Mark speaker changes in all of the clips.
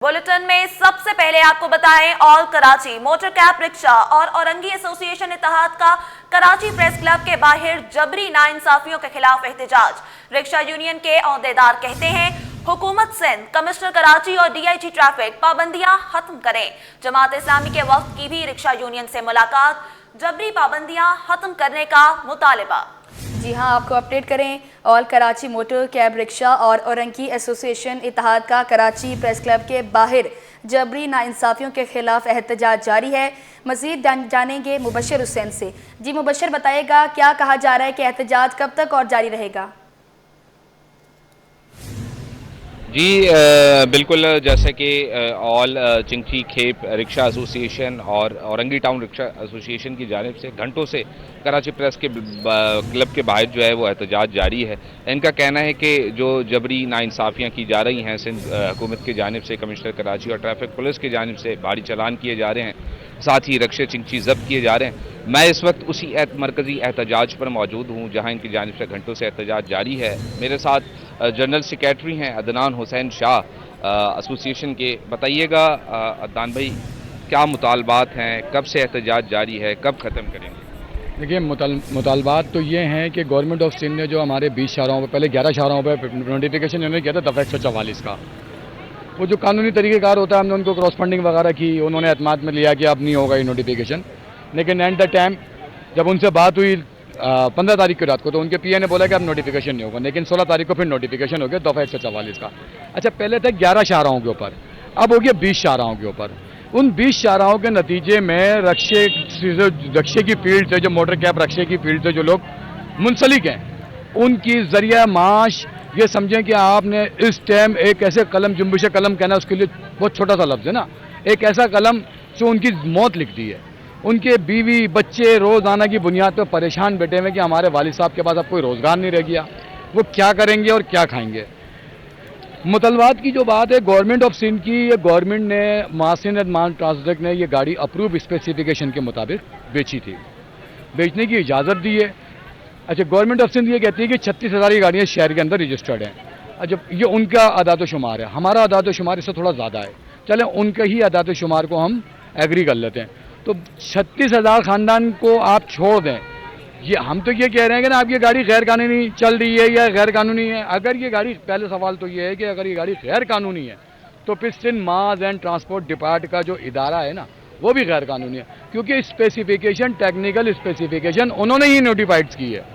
Speaker 1: Bulletin में सबसे पहले आपको बताएं, all Karachi motor cab rickshaw और औरंगी एसोसिएशन इत्तेहाद का कराची प्रेस क्लब के बाहर जबरी नाइंसाफियों के खिलाफ एहतजाज। रिक्शा यूनियन के ओहदेदार कहते हैं हुकूमत सिंध, कमिश्नर कराची और डीआईजी ट्रैफिक पाबंदियां खत्म करें। जमात इस्लामी के वफ्द की भी रिक्शा यूनियन से मुलाकात, जबरी पाबंदियां खत्म करने का मुतालिबा।
Speaker 2: जी हाँ, आपको अपडेट करें, all Karachi motor cab rickshaw और औरंगी एसोसिएशन इत्तेहाद का कराची प्रेस क्लब के बाहर जबरी नाइंसाफियों के खिलाफ एहतजाज जारी है। मजीद जानेंगे मुबशर हुसैन से। जी मुबशर, बताइएगा क्या कहा जा रहा है कि एहतजाज कब तक और जारी रहेगा?
Speaker 3: जी बिल्कुल, जैसे कि ऑल चिंकी खेप रिक्शा एसोसिएशन और औरंगी टाउन रिक्शा एसोसिएशन की जानिब से घंटों से कराची प्रेस के क्लब के बाहर जो है वो एहतजाज जारी है। इनका कहना है कि जो जबरी नाइंसाफ़ियाँ की जा रही हैं सिंध हुकूमत की जानिब से, कमिश्नर कराची और ट्रैफिक पुलिस की जानिब से भारी चालान किए जा रहे हैं, साथ ही रिक्शे चिंची जब्त किए जा रहे हैं। मैं इस वक्त उसी मरकज़ी एहतजाज पर मौजूद हूँ जहाँ इनकी जानिब से घंटों से एहतजाज जारी है। मेरे साथ जनरल सेक्रेटरी हैं अदनान हुसैन शाह एसोसिएशन के। बताइएगा अदनान भाई, क्या मुतालबात हैं, कब से एहतजाज जारी है, कब ख़त्म करेंगे?
Speaker 4: देखिए, मुतालबात तो ये हैं कि गवर्नमेंट ऑफ सिंध ने जो हमारे 20 शाहराहों पर, पहले 11 शाहराहों पर नोटिफिकेशन उन्होंने किया था दफ़ा 144 का, वो जो कानूनी तरीक़ेकार होता है, हमने उनको क्रॉस फंडिंग वगैरह की, उन्होंने एतमाद में लिया कि अब नहीं होगा ये नोटिफिकेशन। लेकिन एट द टाइम जब उनसे बात हुई 15 तारीख की रात को, तो उनके पीए ने बोला कि अब नोटिफिकेशन नहीं होगा। लेकिन 16 तारीख को फिर नोटिफिकेशन हो गया दफ़ा 144 का। अच्छा, पहले था 11 शाहराहों के ऊपर, अब हो गया 20 शाहराहों के ऊपर। उन 20 शाहराहों के नतीजे में रक्शे की फील्ड से, जो मोटर कैब रक्शे की फील्ड से जो लोग मुंसलिक हैं, उनकी ज़रिया माश, ये समझें कि आपने इस टाइम एक ऐसे कलम, जुम्बिश कलम कहना उसके लिए बहुत छोटा सा लफ्ज़ है ना, एक ऐसा कलम जो उनकी मौत लिख दी है। उनके बीवी बच्चे रोज़ाना की बुनियाद पर परेशान बैठे हुए कि हमारे वालिद साहब के पास अब कोई रोज़गार नहीं रह गया, वो क्या करेंगे और क्या खाएंगे। मुतलबात की जो बात है गवर्नमेंट ऑफ सिंध की, ये गवर्नमेंट ने, मासिन मान ट्रांसडेक ने ये गाड़ी अप्रूव स्पेसिफिकेशन के मुताबिक बेची थी, बेचने की इजाज़त दी है। अच्छा, गवर्नमेंट ऑफ सिंध ये कहती है कि 36,000 की गाड़ियाँ शहर के अंदर रजिस्टर्ड हैं। अच्छा, ये उनका अदाद शुमार है, हमारा अदाद शुमार इससे थोड़ा ज़्यादा है। चलें, उनके ही अदाद शुमार को हम एग्री कर लेते हैं। तो 36,000 ख़ानदान को आप छोड़ दें, ये हम तो ये कह रहे हैं कि ना आप ये गाड़ी गैर कानूनी चल रही है या गैर कानूनी है। अगर ये गाड़ी, पहले सवाल तो ये है कि अगर ये गाड़ी गैर कानूनी है तो फिर सिंध मार्ज एंड ट्रांसपोर्ट डिपार्ट का जो इदारा है ना, वो भी गैर कानूनी है, क्योंकि स्पेसिफिकेशन, टेक्निकल स्पेसिफिकेशन उन्होंने ही नोटिफाइड की है।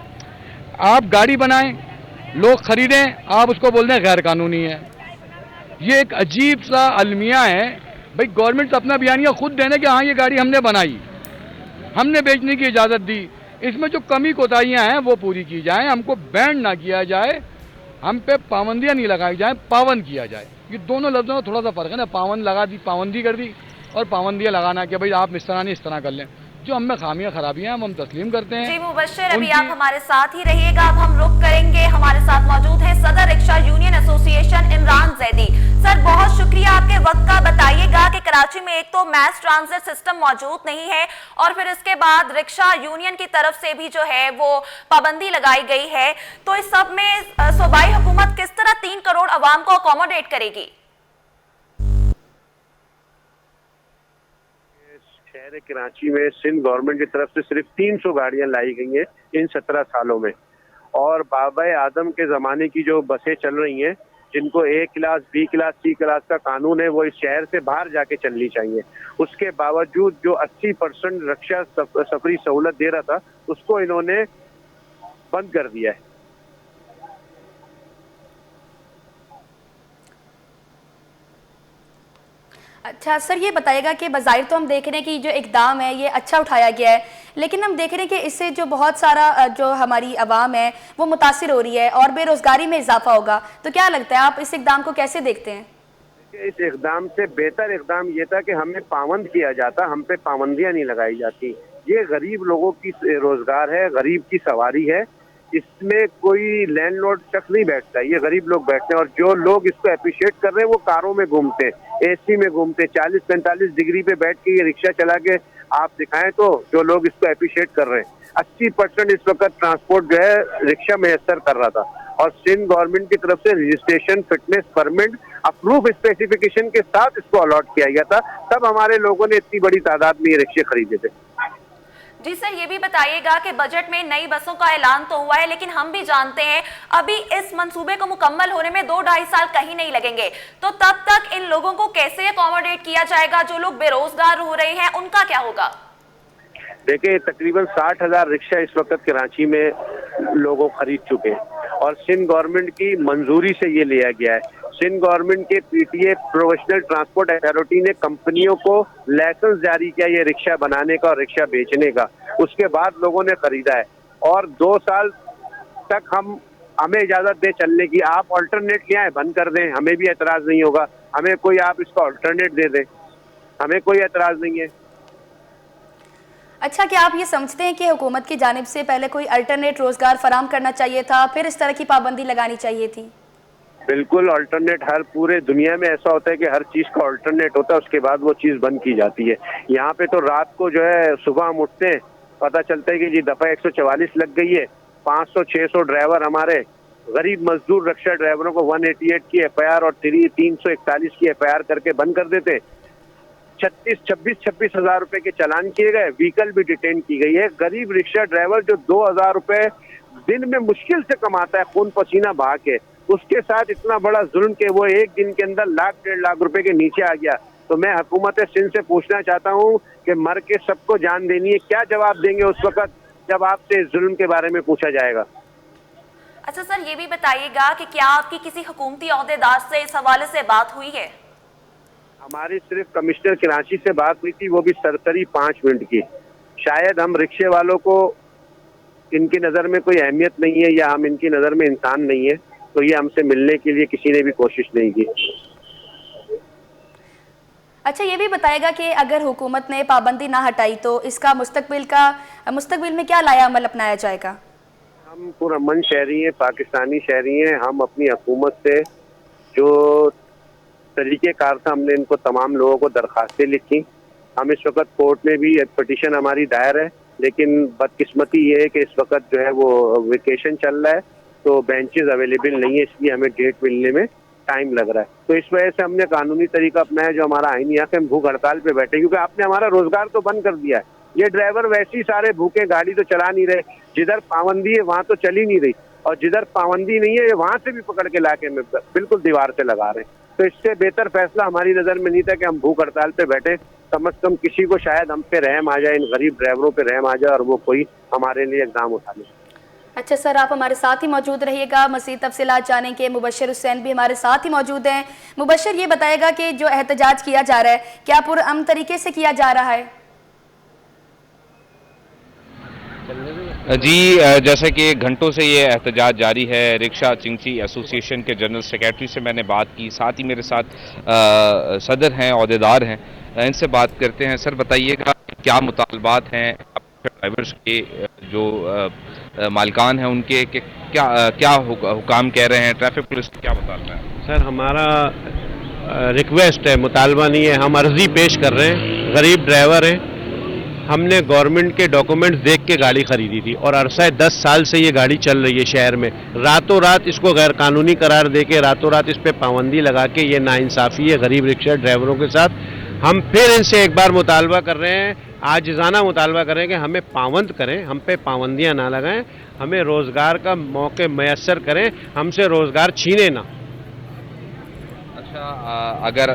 Speaker 4: आप गाड़ी बनाएं, लोग खरीदें, आप उसको बोल दें गैर कानूनी है। ये एक अजीब सा अलमिया है। भाई, गवर्नमेंट अपना बयानिया खुद देने कि हाँ ये गाड़ी हमने बनाई, हमने बेचने की इजाज़त दी, इसमें जो कमी कोताहियाँ हैं वो पूरी की जाएं, हमको बैंड ना किया जाए, हम पे पाबंदियाँ नहीं लगाई जाएं, पाबंद किया जाए। ये दोनों लफ्ज़ों में थोड़ा सा फ़र्क है ना, पाबंद लगा दी, पाबंदी कर दी, और पाबंदियाँ लगाना कि भाई आप इस तरह नहीं इस तरह कर लें। जो हमें खामियां खराबियां हम तस्लीम करते हैं।
Speaker 1: जी मुबशर, अभी आप हमारे साथ ही रहिएगा, अब हम रुक करेंगे। हमारे साथ मौजूद है सदर rickshaw union association Imran Zaidi. Sir, बहुत शुक्रिया आपके वक्त का। बताइएगा कि कराची में एक तो मैस ट्रांजिट सिस्टम मौजूद नहीं है और फिर इसके बाद रिक्शा यूनियन की तरफ से भी जो है वो पाबंदी लगाई गई है, तो इस सब में सूबाई हुकूमत किस तरह 3 करोड़ अवाम को अकोमोडेट करेगी?
Speaker 5: शहर कराची में सिंध गवर्नमेंट की तरफ से सिर्फ 300 गाड़ियां लाई गई हैं इन 17 सालों में, और बाबा आदम के ज़माने की जो बसें चल रही हैं, जिनको A class, B class, C class का कानून है, वो इस शहर से बाहर जाके चलनी चाहिए। उसके बावजूद जो 80% रिक्शा सफरी सहूलत दे रहा था, उसको इन्होंने बंद कर दिया है।
Speaker 2: अच्छा सर, ये बताइएगा कि बज़ाहिर तो हम देख रहे हैं कि जो इक़दाम है ये अच्छा उठाया गया है, लेकिन हम देख रहे हैं कि इससे जो बहुत सारा जो हमारी आवाम है वो मुतासिर हो रही है और बेरोज़गारी में इजाफा होगा। तो क्या लगता है, आप इस इक़दाम को कैसे देखते हैं?
Speaker 5: इस इक़दाम से बेहतर इक़दाम ये था कि हमें पाबंद किया जाता, हम पे पाबंदियां नहीं लगाई जाती। ये गरीब लोगों की रोजगार है, गरीब की सवारी है, इसमें कोई लैंडलॉर्ड शख्स नहीं बैठता, ये गरीब लोग बैठते हैं। और जो लोग इसको अप्रिशिएट कर रहे हैं वो कारों में घूमते हैं, AC में घूमते हैं, 40-45 डिग्री पे बैठ के ये रिक्शा चला के आप दिखाएं तो जो लोग इसको अप्रिशिएट कर रहे हैं। 80% इस वक्त ट्रांसपोर्ट जो है रिक्शा मैसर कर रहा था, और सिंध गवर्नमेंट की तरफ से registration, fitness, permit approve specification के साथ इसको अलॉट किया गया था, तब हमारे लोगों ने इतनी बड़ी तादाद में ये रिक्शे खरीदे थे।
Speaker 1: जी सर, ये भी बताइएगा कि बजट में नई बसों का ऐलान तो हुआ है, लेकिन हम भी जानते हैं अभी इस मंसूबे को मुकम्मल होने में 2-2.5 साल कहीं नहीं लगेंगे, तो तब तक इन लोगों को कैसे अकोमोडेट किया जाएगा? जो लोग बेरोजगार हो रहे हैं उनका क्या होगा?
Speaker 5: देखिए, तकरीबन 60,000 रिक्शा इस वक्त कराची में लोगों खरीद चुके हैं और सिंध गवर्नमेंट की मंजूरी से ये लिया गया है। सिंध गवर्नमेंट के पीटीए प्रोफेशनल ट्रांसपोर्ट अथॉरिटी ने कंपनियों को लाइसेंस जारी किया ये रिक्शा बनाने का और रिक्शा बेचने का, उसके बाद लोगों ने खरीदा है और 2 साल तक हमें इजाजत दे चलने की। आप ऑल्टरनेट ले आए, बंद कर दें, हमें भी एतराज नहीं होगा। हमें कोई आप इसका ऑल्टरनेट दे दें, हमें कोई एतराज नहीं है।
Speaker 2: अच्छा, क्या आप ये समझते हैं कि हुकूमत की जानिब से पहले कोई अल्टरनेट रोजगार फराम करना चाहिए था, फिर इस तरह की पाबंदी लगानी चाहिए थी?
Speaker 5: बिल्कुल, अल्टरनेट हर पूरे दुनिया में ऐसा होता है कि हर चीज का अल्टरनेट होता है, उसके बाद वो चीज बंद की जाती है। यहाँ पे तो रात को जो है, सुबह हम उठते हैं, पता चलता है कि जी दफा 144 लग गई है। 500-600 ड्राइवर हमारे गरीब मजदूर रिक्शा ड्राइवरों को 188 की FIR और 341 की FIR करके बंद कर देते। 26 हजार रुपए के चालान किए गए, व्हीकल भी डिटेन की गई है। गरीब रिक्शा ड्राइवर जो 2,000 रुपए दिन में मुश्किल से कमाता है खून पसीना बहा के, उसके साथ इतना बड़ा जुल्म के वो एक दिन के अंदर 1-1.5 लाख रुपए के नीचे आ गया। तो मैं हुकूमत सिंध से पूछना चाहता हूँ कि मर के सबको जान देनी है, क्या जवाब देंगे उस वक्त जब आपसे इस जुल्म के बारे में पूछा जाएगा?
Speaker 1: अच्छा सर, ये भी बताइएगा कि क्या आपकी किसी हुकूमती ओहदेदार से इस हवाले से बात हुई है?
Speaker 5: हमारी सिर्फ कमिश्नर कराची से बात हुई थी, वो भी सरसरी 5 मिनट की। शायद हम रिक्शे वालों को इनकी नज़र में कोई अहमियत नहीं है या हम इनकी नज़र में इंसान नहीं है, तो ये हमसे मिलने के लिए किसी ने भी कोशिश नहीं की।
Speaker 2: अच्छा, ये भी बताएगा कि अगर हुकूमत ने पाबंदी ना हटाई तो इसका मुस्तकबिल में क्या लाया अमल अपनाया जाएगा?
Speaker 5: हम पुरअमन शहरी हैं, पाकिस्तानी शहरी हैं। हम अपनी हुकूमत से जो तरीक़ेकार था, हमने इनको तमाम लोगों को दरखास्तें लिखी। हम इस वक्त कोर्ट में भी एक पिटीशन हमारी दायर है, लेकिन बदकिस्मती ये है कि इस वक्त जो है वो वेकेशन चल रहा है, तो बेंचेस अवेलेबल नहीं है, इसलिए हमें डेट मिलने में टाइम लग रहा है। तो इस वजह से हमने कानूनी तरीका अपनाया जो हमारा आईनी हक है, हम भूख हड़ताल पे बैठे, क्योंकि आपने हमारा रोजगार तो बंद कर दिया है। ये ड्राइवर वैसे ही सारे भूखे, गाड़ी तो चला नहीं रहे। जिधर पाबंदी है वहाँ तो चल ही नहीं रही, और जिधर पाबंदी नहीं है वहाँ से भी पकड़ के लाके में बिल्कुल दीवार से लगा रहे हैं। तो इससे बेहतर फैसला हमारी नज़र में नहीं था कि हम भूख हड़ताल पे बैठे। कम से कम किसी को शायद हम पे रहम आ जाए, इन गरीब ड्राइवरों पे रहम आ जाए और वो कोई हमारे लिए इक़दाम उठा ले।
Speaker 2: अच्छा सर, आप हमारे साथ ही मौजूद रहिएगा। मज़ीद तफसीलात जाने के मुबशर हुसैन भी हमारे साथ ही मौजूद हैं। मुबशर, ये बताएगा कि जो एहतजाज किया जा रहा है, क्या पुरअमन तरीके से किया जा रहा है?
Speaker 3: जी, जैसे कि घंटों से ये एहतजाज जारी है। रिक्शा चिंची एसोसिएशन के जनरल सेक्रेटरी से मैंने बात की, साथ ही मेरे साथ सदर हैं, अहदेदार हैं, इनसे बात करते हैं। सर बताइएगा क्या मुतालबात हैं ड्राइवर्स के, जो मालिकान हैं उनके, कि क्या हुकाम कह रहे हैं, ट्रैफिक पुलिस का क्या मुतालबा है?
Speaker 6: सर हमारा रिक्वेस्ट है, मुतालबा नहीं है, हम अर्जी पेश कर रहे हैं। गरीब ड्राइवर हैं, हमने गवर्नमेंट के डॉक्यूमेंट्स देख के गाड़ी खरीदी थी और अरसा 10 साल से ये गाड़ी चल रही है शहर में। रातों रात इसको गैर कानूनी करार दे के, रातों रात इस पर पाबंदी लगा के, ये नाइंसाफ़ी है गरीब रिक्शा ड्राइवरों के साथ। हम फिर इनसे एक बार मुतालबा कर रहे हैं, आजिज़ाना मुतालबा कर रहे हैं कि हमें पाबंद करें, हम पे पाबंदियाँ ना लगाएं, हमें रोज़गार का मौके मैसर करें, हमसे रोज़गार छीने ना।
Speaker 3: अगर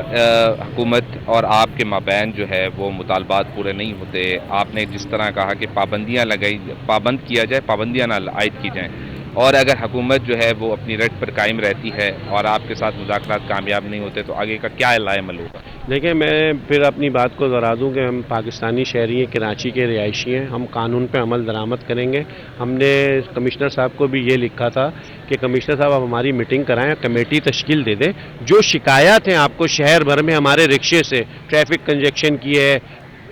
Speaker 3: हुकूमत और आपके माबैन जो है वो मुतालबात पूरे नहीं होते, आपने जिस तरह कहा कि पाबंदियाँ लगाई, पाबंद किया जाए, पाबंदियाँ ना आयद की जाएँ, और अगर हुकूमत जो है वो अपनी रट पर कायम रहती है और आपके साथ मुज़ाकरात कामयाब नहीं होते, तो आगे का क्या लाएमल होगा?
Speaker 6: देखिए, मैं फिर अपनी बात को दोहरा दूं कि हम पाकिस्तानी शहरी हैं, कराची के रिहायशी हैं, हम कानून पे अमल दरामद करेंगे। हमने कमिश्नर साहब को भी ये लिखा था कि कमिश्नर साहब आप हमारी मीटिंग कराएं, कमेटी तश्कील दे दें। जो शिकायत हैं आपको शहर भर में हमारे रिक्शे से, ट्रैफिक कंजेक्शन की है,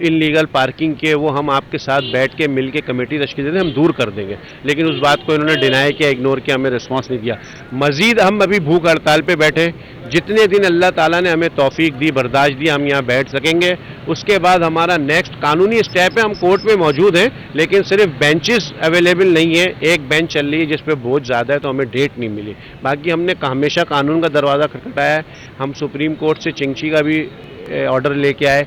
Speaker 6: इनलीगल पार्किंग के वो हम आपके साथ बैठ के मिल के कमेटी तश्कील देते हैं, हम दूर कर देंगे। लेकिन उस बात को इन्होंने डिनाई किया, इग्नोर किया, हमें रिस्पांस नहीं दिया। मज़ीद हम अभी भूख हड़ताल पे बैठे, जितने दिन अल्लाह ताला ने हमें तौफीक दी, बर्दाश्त दी, हम यहाँ बैठ सकेंगे। उसके बाद हमारा नेक्स्ट कानूनी स्टेप है, हम कोर्ट में मौजूद हैं, लेकिन सिर्फ बेंचेस अवेलेबल नहीं है। एक बेंच चल रही है जिस पे बोझ ज़्यादा है, तो हमें डेट नहीं मिली। बाकी हमने हमेशा कानून का दरवाज़ा खटखटाया है। हम सुप्रीम कोर्ट से चिंची का भी ऑर्डर लेके आए।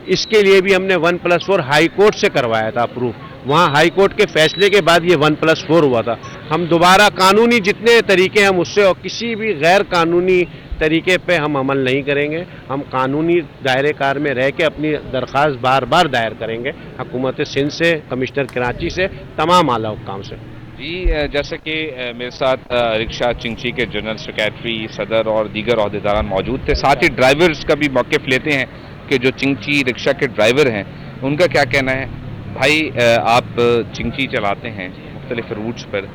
Speaker 6: इसके लिए भी हमने 1+4 हाई कोर्ट से करवाया था अप्रूव। वहाँ हाई कोर्ट के फैसले के बाद ये 1+4 हुआ था। हम दोबारा कानूनी जितने तरीके हम उससे, और किसी भी गैर कानूनी तरीके पे हम अमल नहीं करेंगे। हम कानूनी दायरे कार में रह के अपनी दरख्वास्त बार बार दायर करेंगे हुकूमत सिंध से, कमिश्नर कराची से, तमाम आला हुक्काम से।
Speaker 3: जी, जैसे कि मेरे साथ रिक्शा चिंची के जनरल सेक्रेटरी, सदर और दीगर अहदेदारान मौजूद थे। साथ ही ड्राइवर्स का भी मौक़िफ़ लेते हैं कि जो चिंची रिक्शा के ड्राइवर हैं उनका क्या कहना है। भाई, आप चिंची चलाते हैं मुख्तलिफ रूट्स पर,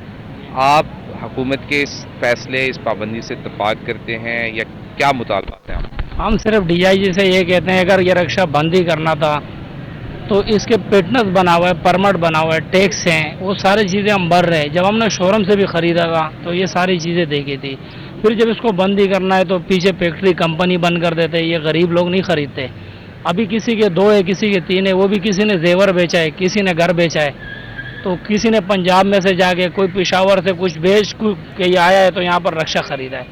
Speaker 3: आप हुकूमत के इस फैसले, इस पाबंदी से इत्तेफाक करते हैं या क्या मुतालबात हैं आप?
Speaker 7: हम सिर्फ DIG से ये कहते हैं, अगर ये रिक्शा बंद ही करना था तो इसके फिटनेस बना हुआ है, परमिट बना हुआ है, टैक्स हैं, वो सारी चीज़ें हम भर रहे हैं। जब हमने शोरूम से भी ख़रीदा था तो ये सारी चीज़ें देखी थी। फिर जब इसको बंद ही करना है तो पीछे फैक्ट्री, कंपनी बंद कर देते हैं। ये गरीब लोग नहीं ख़रीदते। अभी किसी के 2 है, किसी के 3 है, वो भी किसी ने जेवर बेचा है, किसी ने घर बेचा है, तो किसी ने पंजाब में से जाके, कोई पेशावर से कुछ बेच के ये आया है तो यहाँ पर रिक्शा ख़रीदा है।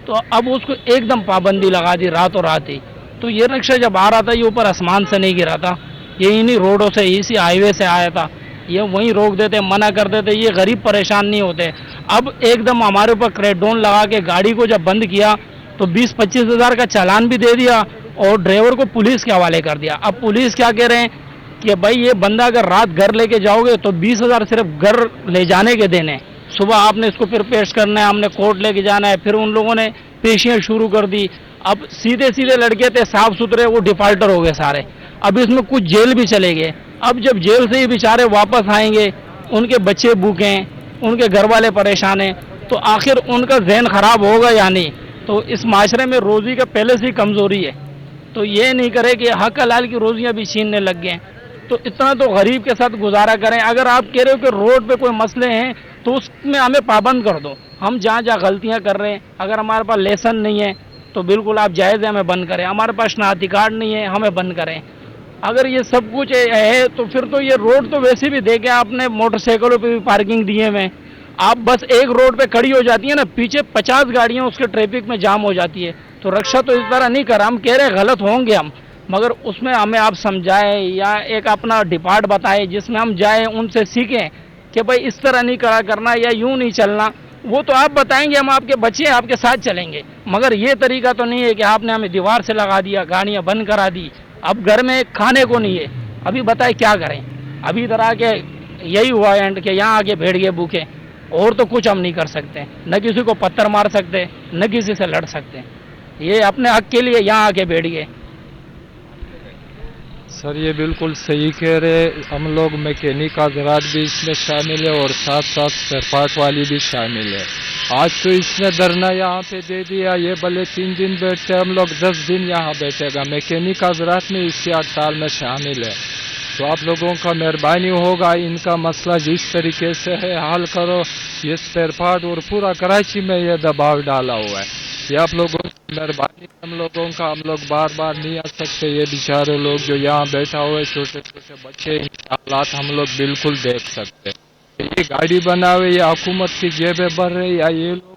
Speaker 7: तो अब उसको एकदम पाबंदी लगा दी रातों रात ही। तो ये रिक्शा जब आ रहा था, ये ऊपर आसमान से नहीं गिरा था, ये इन्हीं रोडों से, इसी हाईवे से आया था। ये वहीं रोक देते, मना कर देते, ये गरीब परेशान नहीं होते। अब एकदम हमारे ऊपर क्रैकडाउन लगा के गाड़ी को जब बंद किया तो 20-25 हज़ार का चालान भी दे दिया और ड्राइवर को पुलिस के हवाले कर दिया। अब पुलिस क्या कह रहे हैं कि भाई ये बंदा अगर रात घर लेके जाओगे तो 20 हज़ार सिर्फ घर ले जाने के देने, सुबह आपने इसको फिर पेश करना है, हमने कोर्ट लेके जाना है। फिर उन लोगों ने पेशियाँ शुरू कर दी। अब सीधे सीधे लड़के थे, साफ सुथरे, वो डिफाल्टर हो गए सारे। अब इसमें कुछ जेल भी चले गए। अब जब जेल से ये बेचारे वापस आएंगे, उनके बच्चे भूखे हैं, उनके घर वाले परेशान हैं, तो आखिर उनका जहन खराब होगा या नहीं। तो इस माशरे में रोज़ी का पहले से ही कमज़ोरी है, तो ये नहीं करे कि हक हलाल की रोज़ियाँ भी छीनने लग गए। तो इतना तो गरीब के साथ गुजारा करें। अगर आप कह रहे हो कि रोड पे कोई मसले हैं तो उसमें हमें पाबंद कर दो। हम जहाँ जहाँ गलतियाँ कर रहे हैं, अगर हमारे पास लाइसेंस नहीं है तो बिल्कुल आप जायज़ है, हमें बंद करें। हमारे पास शनाख्ती कार्ड नहीं है, हमें बंद करें। अगर ये सब कुछ है तो फिर तो ये रोड तो वैसे भी देखे आपने, मोटरसाइकिलों पे भी पार्किंग दिए हुए। आप बस एक रोड पे खड़ी हो जाती है ना, पीछे 50 गाड़ियाँ उसके ट्रैफिक में जाम हो जाती है। तो रिक्शा तो इस तरह नहीं करा। हम कह रहे हैं गलत होंगे हम, मगर उसमें हमें आप समझाएं या एक अपना डिपार्ट बताएं जिसमें हम जाएं, उनसे सीखें कि भाई इस तरह नहीं करना या यूँ नहीं चलना। वो तो आप बताएंगे, हम आपके बच्चे आपके साथ चलेंगे, मगर ये तरीका तो नहीं है कि आपने हमें दीवार से लगा दिया, गाड़ियाँ बंद करा दी, अब घर में खाने को नहीं है। अभी बताए क्या करें। अभी इधर आके यही हुआ एंड के यहाँ आके बैठ गए भूखे, और तो कुछ हम नहीं कर सकते। न किसी को पत्थर मार सकते, न किसी से लड़ सकते। ये अपने हक के लिए यहाँ आके बैठ गए।
Speaker 8: सर ये बिल्कुल सही कह रहे। हम लोग मैकेनिक हज़रात भी इसमें शामिल है और साथ साथ स्पेयर पार्ट वाली भी शामिल है। आज तो इसने धरना यहाँ पे दे दिया, ये भले 3 दिन बैठते, हम लोग 10 दिन यहाँ बैठेगा। मैकेनिक हज़रात में इसी हड़ताल में शामिल है। तो आप लोगों का मेहरबानी होगा, इनका मसला जिस तरीके से है हल करो। ये स्पेयर पार्ट और पूरा कराची में ये दबाव डाला हुआ है। ये आप लोगों की मेहरबानी हम लोगों का। हम लोग बार बार नहीं आ सकते। ये बेचारे लोग जो यहाँ बैठा हुए, छोटे छोटे बच्चे, इनके हालात हम लोग बिल्कुल देख सकते हैं। ये गाड़ी बनावे या हुकूमत की जेबें भर रहे, या ये लोग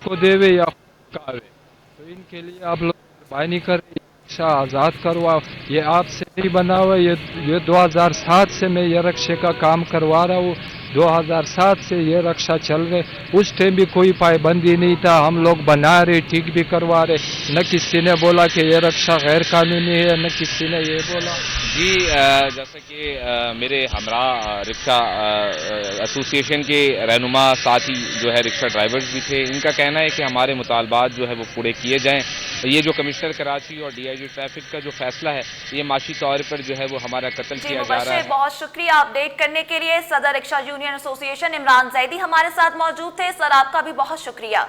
Speaker 8: को देवे या कावे, तो इनके लिए आप लोग मेहरबानी करें, आज़ाद करवाओ। ये आपसे नहीं बना हुआ। ये 2007 से मैं ये रक्शे का काम करवा रहा हूँ। 2007 से ये रक्षा चल रहे। उस टाइम भी कोई पाबंदी नहीं था, हम लोग बना रहे, ठीक भी करवा रहे। न किसी ने बोला कि ये रक्षा गैर कानूनी है, न किसी ने ये बोला।
Speaker 3: जी, जैसे कि मेरे हमरा रिक्शा एसोसिएशन के रहनुमा साथ ही जो है रिक्शा ड्राइवर्स भी थे। इनका कहना है कि हमारे मुतालबात जो है वो पूरे किए जाएं। ये जो कमिश्नर कराची और DIG ट्रैफिक का जो फैसला है, ये माशी तौर पर जो है वो हमारा कत्ल किया जा रहा है।
Speaker 1: बहुत शुक्रिया अपडेट करने के लिए। सदर rickshaw union association Imran Zaidi हमारे साथ मौजूद थे। सर, आपका भी बहुत शुक्रिया।